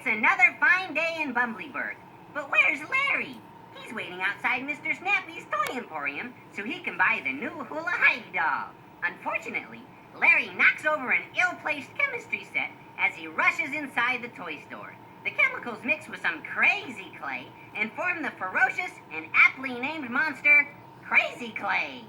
It's another fine day in Bumbleberg. But where's Larry? He's waiting outside Mr. Snappy's toy emporium so he can buy the new Hula Heidi doll. Unfortunately, Larry knocks over an ill-placed chemistry set as he rushes inside the toy store. The chemicals mix with some crazy clay and form the ferocious and aptly named monster, Crazy Clay.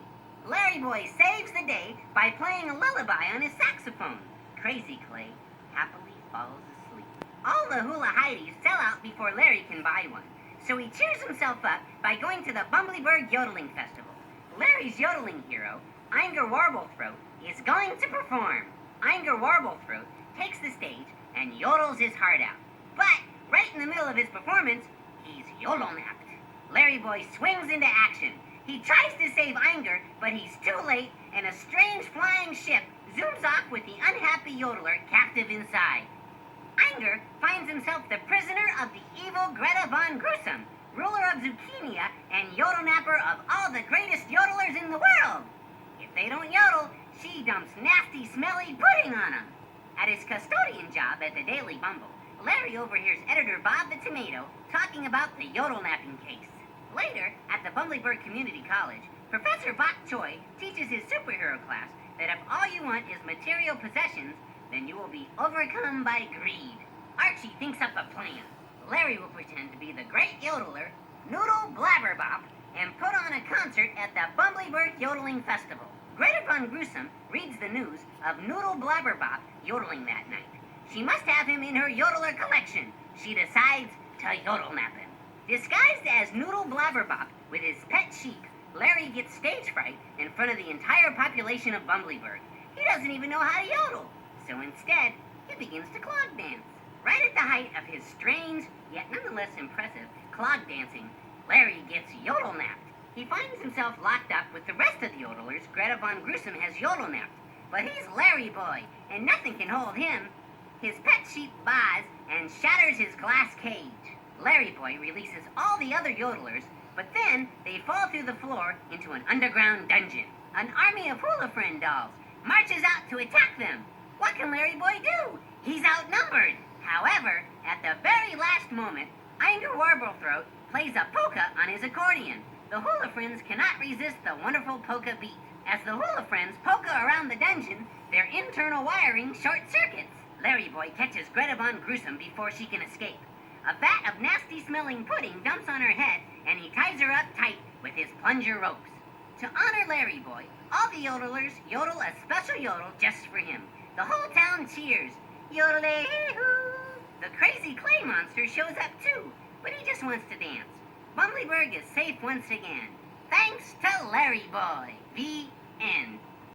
Larryboy saves the day by playing a lullaby on his saxophone. Crazy Clay happily falls asleep. All the Hula Heidis sell out before Larry can buy one, so he cheers himself up by going to the Bumbleberg Yodeling Festival. Larry's yodeling hero, Inger Warblethroat, is going to perform. Inger Warblethroat takes the stage and yodels his heart out. But right in the middle of his performance, he's yodelnapped. Larryboy swings into action. He tries to save Inger, but he's too late, and a strange flying ship zooms off with the unhappy yodeler captive inside. Inger finds himself the prisoner of the evil Greta von Gruesome, ruler of Zucchinia and Yodelnapper of all the greatest yodelers in the world. If they don't yodel, she dumps nasty, smelly pudding on them. At his custodian job at the Daily Bumble, Larry overhears editor Bob the Tomato talking about the yodelnapping case. Later, at the Bumbleberg Community College, Professor Bok Choy teaches his superhero class that if all you want is material possessions, then you will be overcome by greed. Archie thinks up a plan. Larry will pretend to be the great yodeler, Noodle Blabberbop, and put on a concert at the Bumbleberg Yodeling Festival. Greta von Gruesome reads the news of Noodle Blabberbop yodeling that night. She must have him in her yodeler collection. She decides to yodelnap him. Disguised as Noodle Blabberbop with his pet sheep, Larry gets stage fright in front of the entire population of Bumbleberg. He doesn't even know how to yodel. So instead, he begins to clog dance. Right at the height of his strange, yet nonetheless impressive, clog dancing, Larry gets yodelnapped. He finds himself locked up with the rest of the yodelers Greta von Gruesome has yodelnapped. But he's Larryboy, and nothing can hold him. His pet sheep buys and shatters his glass cage. Larryboy releases all the other yodelers, but then they fall through the floor into an underground dungeon. An army of Hula Friend dolls marches out to attack them. What can Larryboy do? He's outnumbered. However, at the very last moment, Inger Warblethroat plays a polka on his accordion. The Hula Friends cannot resist the wonderful polka beat. As the Hula Friends polka around the dungeon, their internal wiring short circuits. Larryboy catches Greta von Gruesome before she can escape. A vat of nasty-smelling pudding dumps on her head, and he ties her up tight with his plunger ropes. To honor Larryboy, all the yodelers yodel a special yodel just for him. The whole town cheers. Yodelay-hoo! The crazy clay monster shows up too, but he just wants to dance. Bumbleberg is safe once again. Thanks to Larryboy. The end.